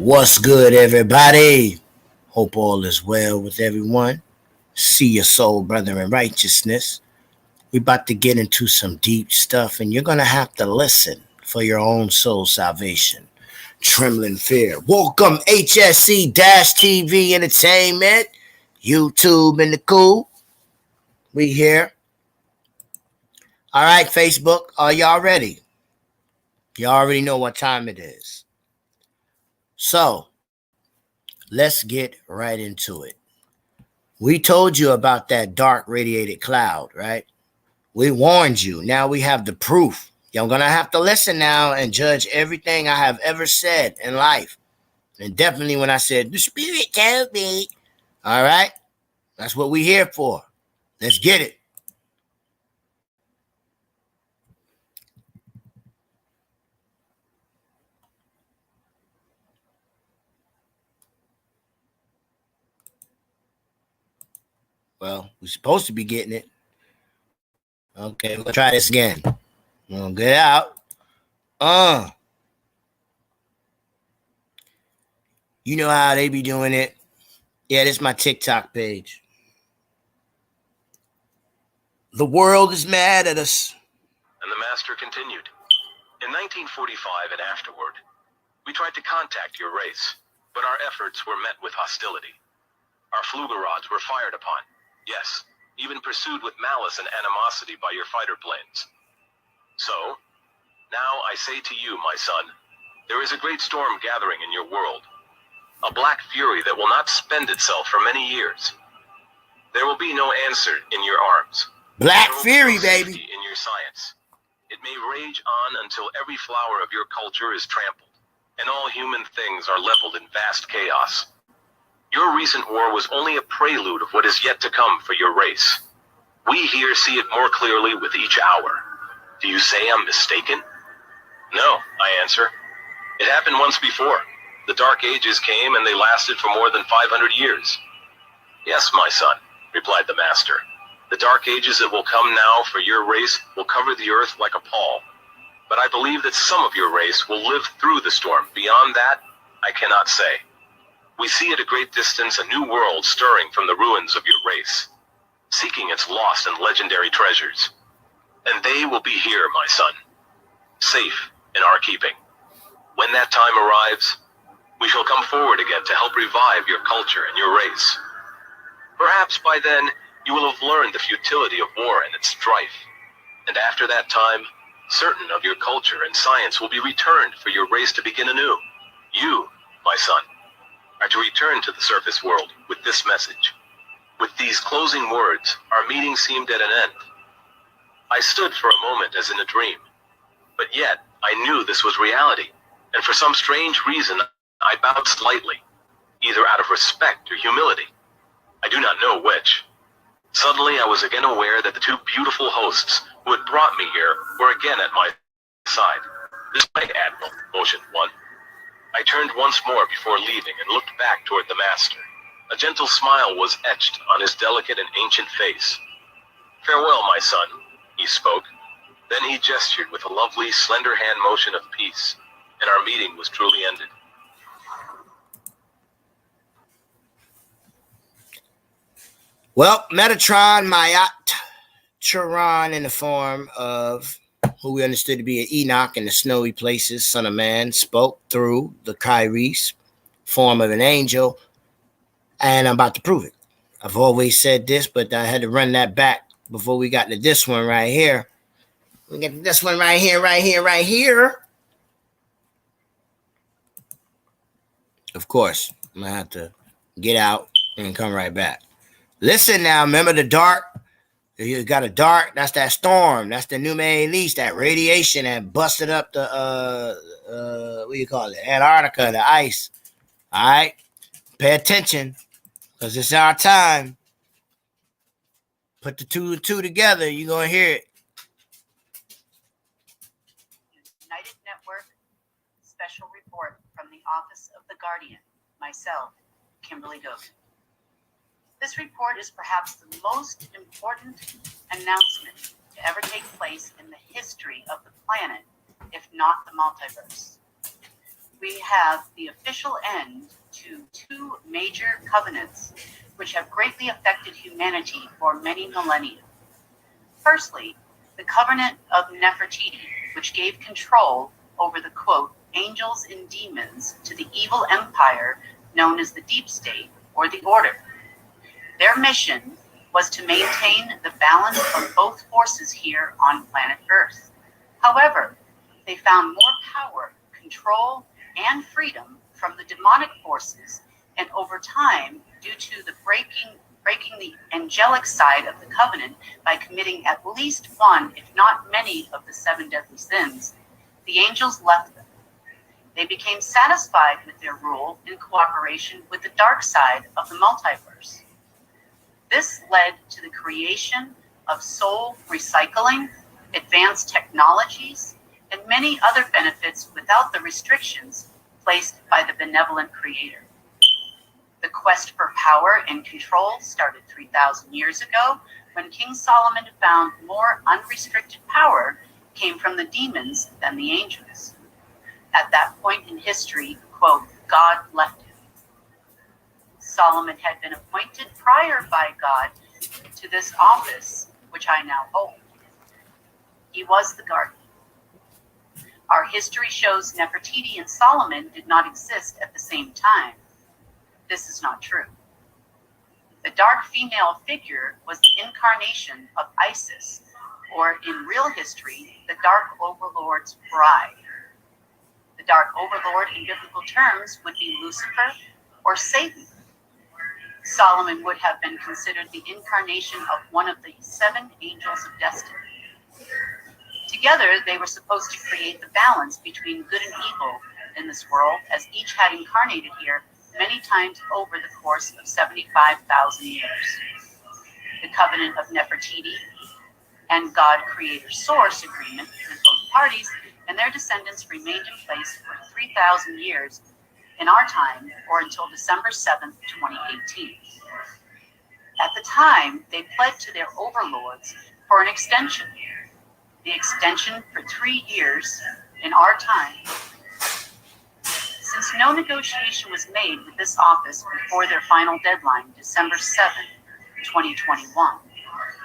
What's good, everybody? Hope all is well with everyone. See your soul, brother, in righteousness. We about to get into some deep stuff, and you're gonna have to listen for your own soul salvation. Trembling fear. Welcome, HSE-TV Entertainment, YouTube, and the cool. We here. All right, Facebook, are y'all ready? You already know what time it is. So, let's get right into it. We told you about that dark radiated cloud, right? We warned you. Now we have the proof. You're going to have to listen now and judge everything I have ever said in life. And definitely when I said, the spirit told me. All right? That's what we're here for. Let's get it. Well, we're supposed to be getting it. Okay, we're going to try this again. We're going to get out. You know how they be doing it. Yeah, this is my TikTok page. The world is mad at us. And the master continued. In 1945 and afterward, we tried to contact your race, but our efforts were met with hostility. Our Flugerods were fired upon. Yes, even pursued with malice and animosity by your fighter planes. So, now I say to you, my son, there is a great storm gathering in your world. A black fury that will not spend itself for many years. There will be no answer in your arms. Black fury, baby. In your science. It may rage on until every flower of your culture is trampled, and all human things are leveled in vast chaos. Your recent war was only a prelude of what is yet to come for your race. We here see it more clearly with each hour. Do you say I'm mistaken? No, I answer. It happened once before. The Dark Ages came and they lasted for more than 500 years. Yes, my son, replied the master. The Dark Ages that will come now for your race will cover the earth like a pall. But I believe that some of your race will live through the storm. Beyond that, I cannot say. We see at a great distance a new world stirring from the ruins of your race, seeking its lost and legendary treasures. And they will be here, my son, safe in our keeping. When that time arrives, we shall come forward again to help revive your culture and your race. Perhaps by then, you will have learned the futility of war and its strife. And after that time, certain of your culture and science will be returned for your race to begin anew. You, my son, are to return to the surface world with this message. With these closing words, our meeting seemed at an end. I stood for a moment as in a dream, but yet I knew this was reality, and for some strange reason, I bowed slightly, either out of respect or humility. I do not know which. Suddenly, I was again aware that the two beautiful hosts who had brought me here were again at my side. This way, Admiral, motioned one. I turned once more before leaving and looked back toward the master. A gentle smile was etched on his delicate and ancient face. Farewell, my son, he spoke. Then he gestured with a lovely, slender hand motion of peace, and our meeting was truly ended. Well, Metatron, Mayat, Charon in the form of who we understood to be an Enoch in the snowy places, son of man, spoke through the Kairos, form of an angel, and I'm about to prove it. I've always said this, but I had to run that back before we got to this one right here. We get to this one right here, right here, right here. Of course, I'm going to have to get out and come right back. Listen now, remember the dark? You got a dark, that's that storm. That's the New Elise, that radiation that busted up the, what do you call it? Antarctica, the ice. All right? Pay attention, because it's our time. Put the two and two together, you're going to hear it. United Network special report from the Office of the Guardian, myself, Kimberly Doak. This report is perhaps the most important announcement to ever take place in the history of the planet, if not the multiverse. we have the official end to two major covenants which have greatly affected humanity for many millennia. Firstly, the covenant of Nefertiti, which gave control over the, quote, angels and demons to the evil empire known as the Deep State or the Order. Their mission was to maintain the balance of both forces here on planet Earth. However, they found more power, control, and freedom from the demonic forces, and over time, due to the breaking the angelic side of the covenant by committing at least one, if not many, of the 7 deadly sins, the angels left them. They became satisfied with their rule in cooperation with the dark side of the multiverse. This led to the creation of soul recycling, advanced technologies, and many other benefits without the restrictions placed by the benevolent creator. The quest for power and control started 3,000 years ago when King Solomon found more unrestricted power came from the demons than the angels. At that point in history, quote, God left him. Solomon had been appointed prior by God to this office, which I now hold. He was the guardian. Our history shows Nefertiti and Solomon did not exist at the same time. This is not true. The dark female figure was the incarnation of Isis, or in real history, the Dark Overlord's bride. The Dark Overlord in biblical terms would be Lucifer or Satan. Solomon would have been considered the incarnation of one of the 7 angels of destiny. Together, they were supposed to create the balance between good and evil in this world, as each had incarnated here many times over the course of 75,000 years. The covenant of Nefertiti and God Creator Source agreement with both parties and their descendants remained in place for 3,000 years in our time, or until December 7th, 2018. At the time, they pled to their overlords for an extension. The extension for 3 years in our time. Since no negotiation was made with this office before their final deadline, December 7th, 2021,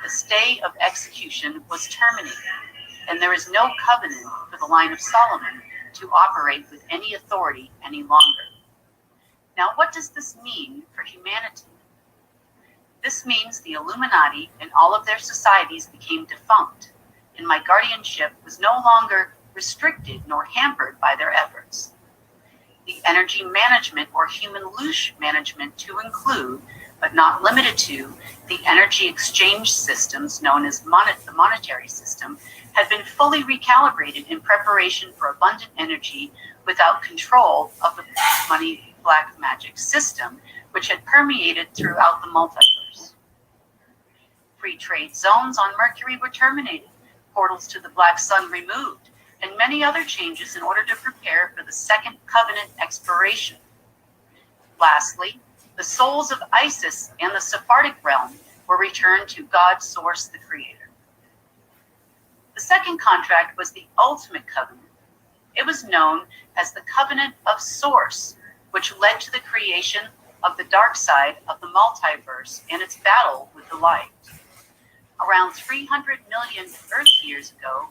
the stay of execution was terminated, and there is no covenant for the line of Solomon to operate with any authority any longer. Now, what does this mean for humanity? This means the Illuminati and all of their societies became defunct, and my guardianship was no longer restricted nor hampered by their efforts. The energy management or human loosh management to include, but not limited to, the energy exchange systems known as the monetary system had been fully recalibrated in preparation for abundant energy without control of the money black magic system, which had permeated throughout the multiverse. Free trade zones on Mercury were terminated, portals to the Black Sun removed, and many other changes in order to prepare for the second covenant expiration. Lastly, the souls of Isis and the Sephardic realm were returned to God Source, the Creator. The second contract was the ultimate covenant. It was known as the Covenant of Source, which led to the creation of the dark side of the multiverse and its battle with the light. Around 300 million Earth years ago,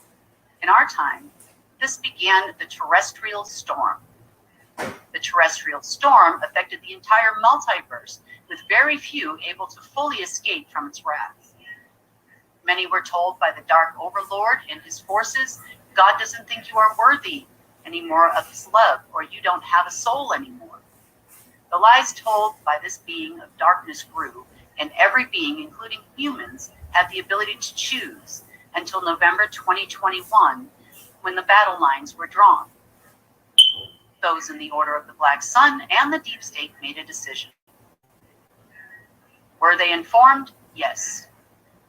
in our time, this began the terrestrial storm. The terrestrial storm affected the entire multiverse, with very few able to fully escape from its wrath. Many were told by the Dark Overlord and his forces, God doesn't think you are worthy anymore of his love, or you don't have a soul anymore. The lies told by this being of darkness grew, and every being, including humans, had the ability to choose until November 2021, when the battle lines were drawn. Those in the Order of the Black Sun and the Deep State made a decision. Were they informed? Yes.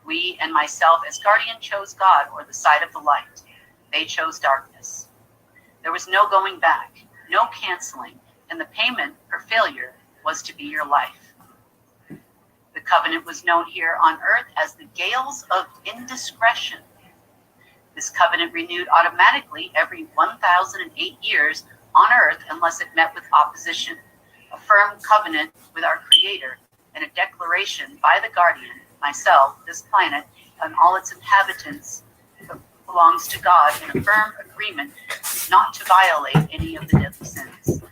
We and myself as guardian chose God, or the side of the light. They chose darkness. There was no going back, no canceling, and the payment for failure was to be your life. The covenant was known here on Earth as the Gales of Indiscretion. This covenant renewed automatically every 1,008 years on Earth unless it met with opposition, a firm covenant with our Creator, and a declaration by the Guardian, myself, this planet, and all its inhabitants belongs to God in a firm agreement not to violate any of the deadly sins.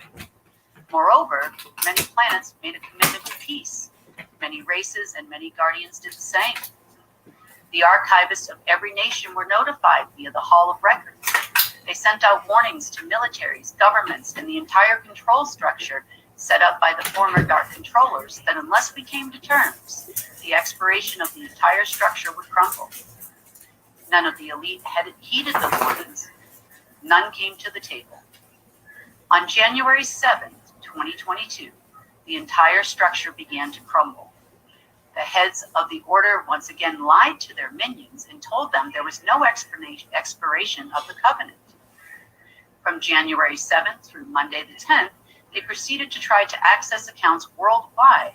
Moreover, many planets made a commitment to peace. Many races and many guardians did the same. The archivists of every nation were notified via the Hall of Records. They sent out warnings to militaries, governments, and the entire control structure set up by the former Dark Controllers that unless we came to terms, the expiration of the entire structure would crumble. None of the elite had heeded the warnings. None came to the table. On January 7th, 2022, the entire structure began to crumble. The heads of the order once again lied to their minions and told them there was no expiration of the covenant. From January 7th through Monday the 10th, they proceeded to try to access accounts worldwide.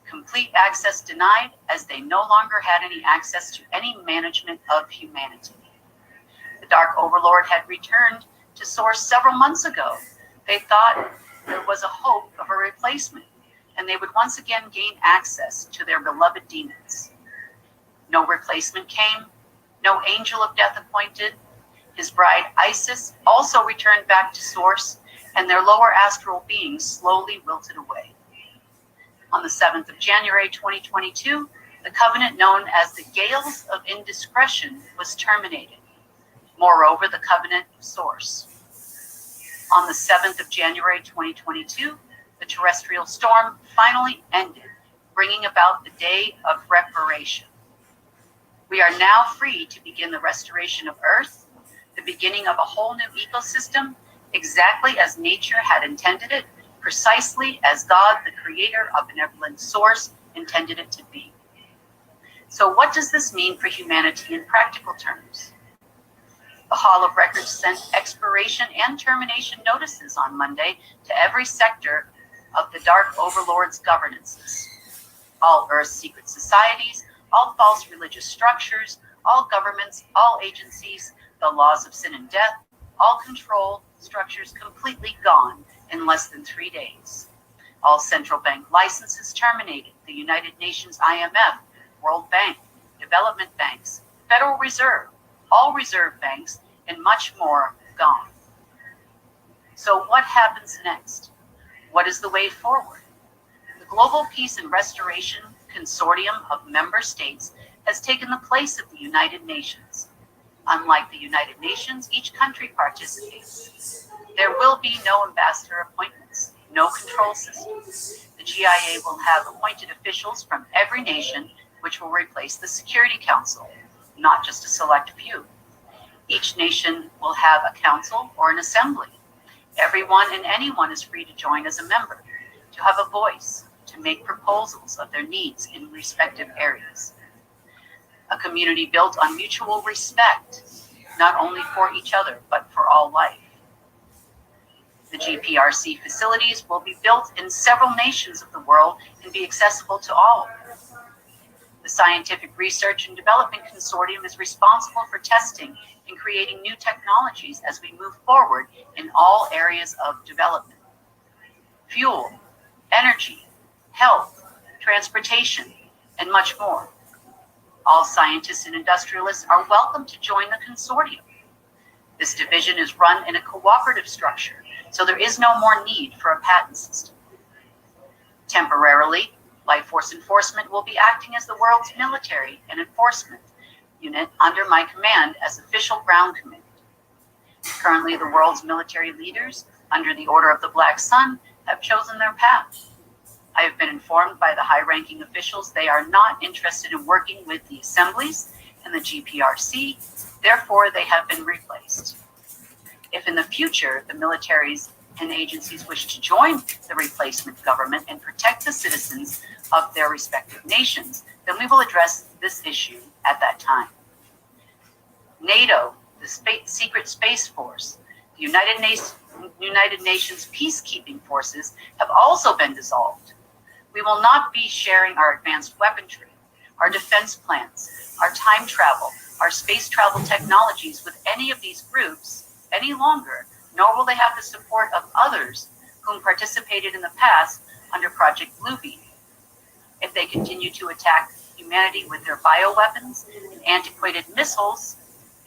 Complete access denied, as they no longer had any access to any management of humanity. The Dark Overlord had returned to Source several months ago. They thought there was a hope of a replacement, and they would once again gain access to their beloved demons. No replacement came, no angel of death appointed. His bride Isis also returned back to Source, and their lower astral beings slowly wilted away. On the 7th of January 2022, the covenant known as the Gales of Indiscretion was terminated. Moreover, the covenant of Source. On the 7th of January 2022, the terrestrial storm finally ended, bringing about the day of reparation. We are now free to begin the restoration of Earth, the beginning of a whole new ecosystem, exactly as nature had intended it, precisely as God, the creator of benevolent source, intended it to be. So what does this mean for humanity in practical terms? The Hall of Records sent expiration and termination notices on Monday to every sector of the Dark Overlord's governances. All Earth's secret societies, all false religious structures, all governments, all agencies, the laws of sin and death, all control structures completely gone in less than 3 days. All central bank licenses terminated, the United Nations IMF, World Bank, development banks, Federal Reserve, all reserve banks, and much more gone. So what happens next? What is the way forward? The Global Peace and Restoration Consortium of member states has taken the place of the United Nations. Unlike the United Nations, each country participates. There will be no ambassador appointments, no control system. The GIA will have appointed officials from every nation, which will replace the Security Council, not just a select few. Each nation will have a council or an assembly. Everyone and anyone is free to join as a member, to have a voice, to make proposals of their needs in respective areas. A community built on mutual respect, not only for each other, but for all life. The GPRC facilities will be built in several nations of the world and be accessible to all. The Scientific Research and Development Consortium is responsible for testing and creating new technologies as we move forward in all areas of development. Fuel, energy, health, transportation, and much more. All scientists and industrialists are welcome to join the consortium. This division is run in a cooperative structure, so there is no more need for a patent system. Temporarily, Life Force Enforcement will be acting as the world's military and enforcement unit under my command as official ground command. Currently, the world's military leaders, under the Order of the Black Sun, have chosen their path. I have been informed by the high-ranking officials they are not interested in working with the assemblies and the GPRC, therefore they have been replaced. If in the future the militaries and agencies wish to join the replacement government and protect the citizens of their respective nations, then we will address this issue at that time. NATO, the Secret Space Force, the United Nations peacekeeping forces have also been dissolved. We will not be sharing our advanced weaponry, our defense plans, our time travel, our space travel technologies with any of these groups any longer nor will they have the support of others whom participated in the past under Project Bluebeam. If they continue to attack humanity with their bioweapons and antiquated missiles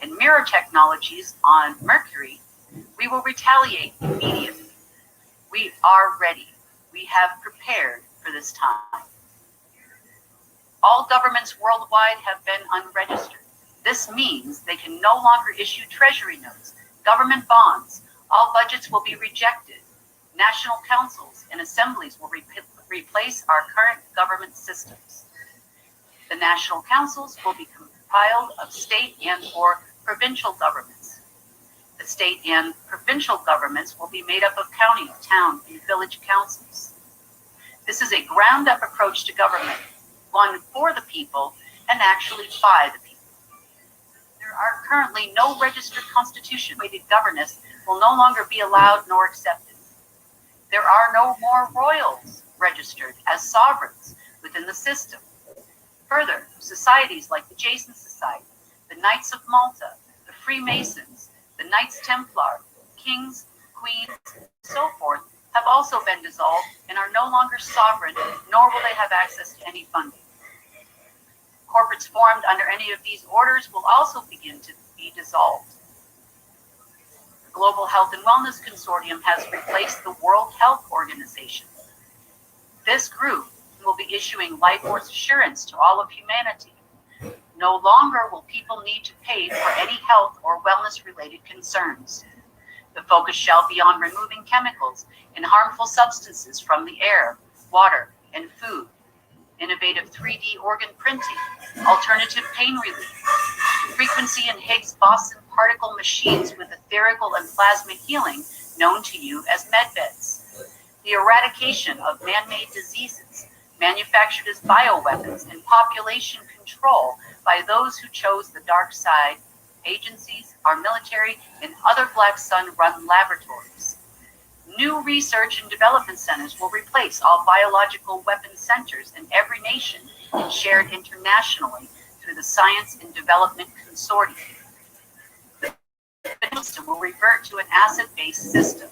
and mirror technologies on Mercury, we will retaliate immediately. We are ready. We have prepared for this time. All governments worldwide have been unregistered. This means they can no longer issue treasury notes, government bonds. All budgets will be rejected. National councils and assemblies will replace our current government systems. The national councils will be compiled of state and or provincial governments. The state and provincial governments will be made up of county, town, and village councils. This is a ground-up approach to government, one for the people and actually by the people. There are currently no registered constitution-weighted governance will no longer be allowed nor accepted. There are no more royals registered as sovereigns within the system. Further, societies like the Jason Society, the Knights of Malta, the Freemasons, the Knights Templar, kings, queens, and so forth have also been dissolved and are no longer sovereign, nor will they have access to any funding. Corporates formed under any of these orders will also begin to be dissolved. The Global Health and Wellness Consortium has replaced the World Health Organization. This group will be issuing life force assurance to all of humanity. No longer will people need to pay for any health or wellness related concerns. The focus shall be on removing chemicals and harmful substances from the air, water, and food. Innovative 3D organ printing, alternative pain relief, frequency and Higgs boson particle machines with etherical and plasma healing known to you as medbeds. The eradication of man-made diseases manufactured as bioweapons and population control by those who chose the dark side, agencies, our military, and other Black Sun-run laboratories. New research and development centers will replace all biological weapons centers in every nation and shared internationally through the Science and Development Consortium. The system will revert to an asset-based system.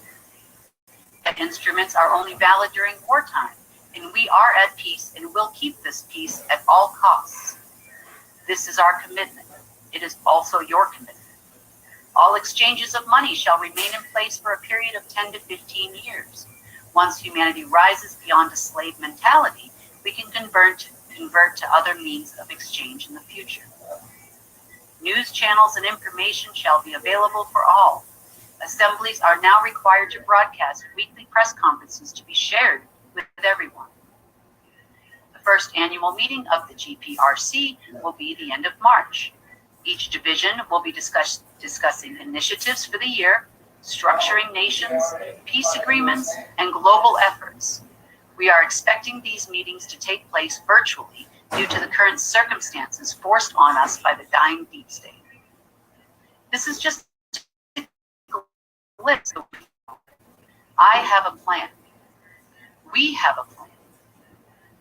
Instruments are only valid during wartime, and we are at peace and will keep this peace at all costs. This is our commitment. It is also your commitment. All exchanges of money shall remain in place for a period of 10 to 15 years. Once humanity rises beyond a slave mentality, we can convert to other means of exchange in the future. News channels and information shall be available for all. Assemblies are now required to broadcast weekly press conferences to be shared with everyone. The first annual meeting of the GPRC will be the end of March. Each division will be discussing initiatives for the year, structuring nations, peace agreements, and global efforts. We are expecting these meetings to take place virtually due to the current circumstances forced on us by the dying deep state. This is just a glimpse. I have a plan. We have a plan.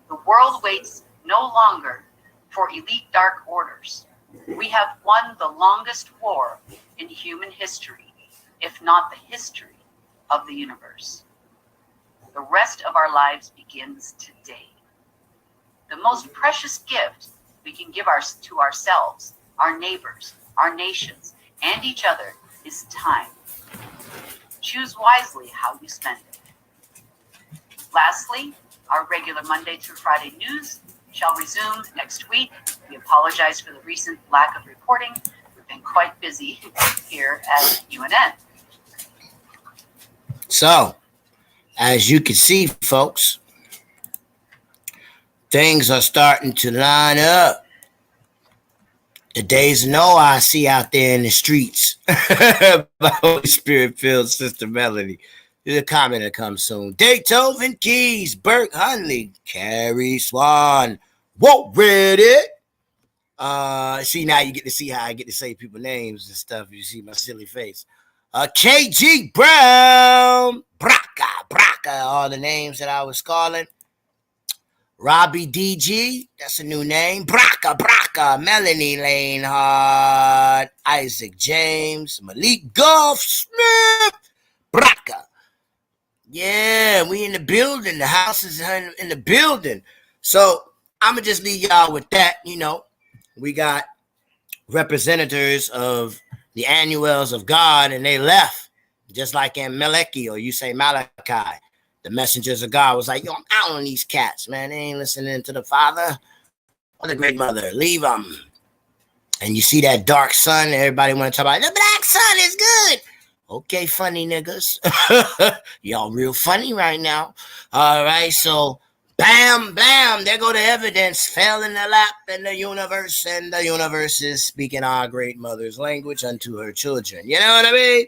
The world waits no longer for elite dark orders. We have won the longest war in human history, if not the history of the universe. The rest of our lives begins today. The most precious gift we can give to ourselves, our neighbors, our nations, and each other is time. Choose wisely how you spend it. Lastly, our regular Monday through Friday news shall resume next week. We apologize for the recent lack of reporting. We've been quite busy here at UNN. So, as you can see, folks, things are starting to line up. The days of Noah I see out there in the streets. My Holy Spirit-filled Sister Melody. There's a comment that comes soon. Daytoven Keys, Burke Hunley, Carrie Swan, Whoa, read it. See, now you get to see how I get to say people's names and stuff. You see my silly face. KG Brown, Braca, all the names that I was calling. Robbie DG, that's a new name. Braca, Melanie Lanehart, Isaac James, Malik Golf Smith, Braka. Yeah, we in the building. The house is in the building. So I'm going to just leave y'all with that. You know, we got representatives of the annuals of God, and they left. Just like in Meleki, or you say Malachi. The messengers of God was like, yo, I'm out on these cats, man. They ain't listening to the Father or the Great Mother. Leave them. And you see that dark sun, everybody want to talk about, the black sun is good. Okay, funny niggas. Y'all real funny right now. All right, so bam, bam, there go the evidence. Fell in the lap in the universe, and the universe is speaking our great mother's language unto her children. You know what I mean?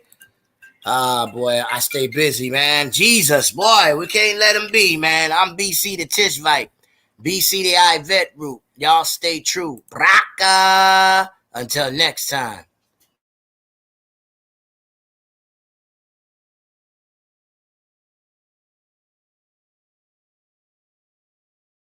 Boy, I stay busy, man. Jesus, boy, we can't let him be, man. I'm BC the Tishvite. BC the Ivet root. Y'all stay true. Braka. Until next time.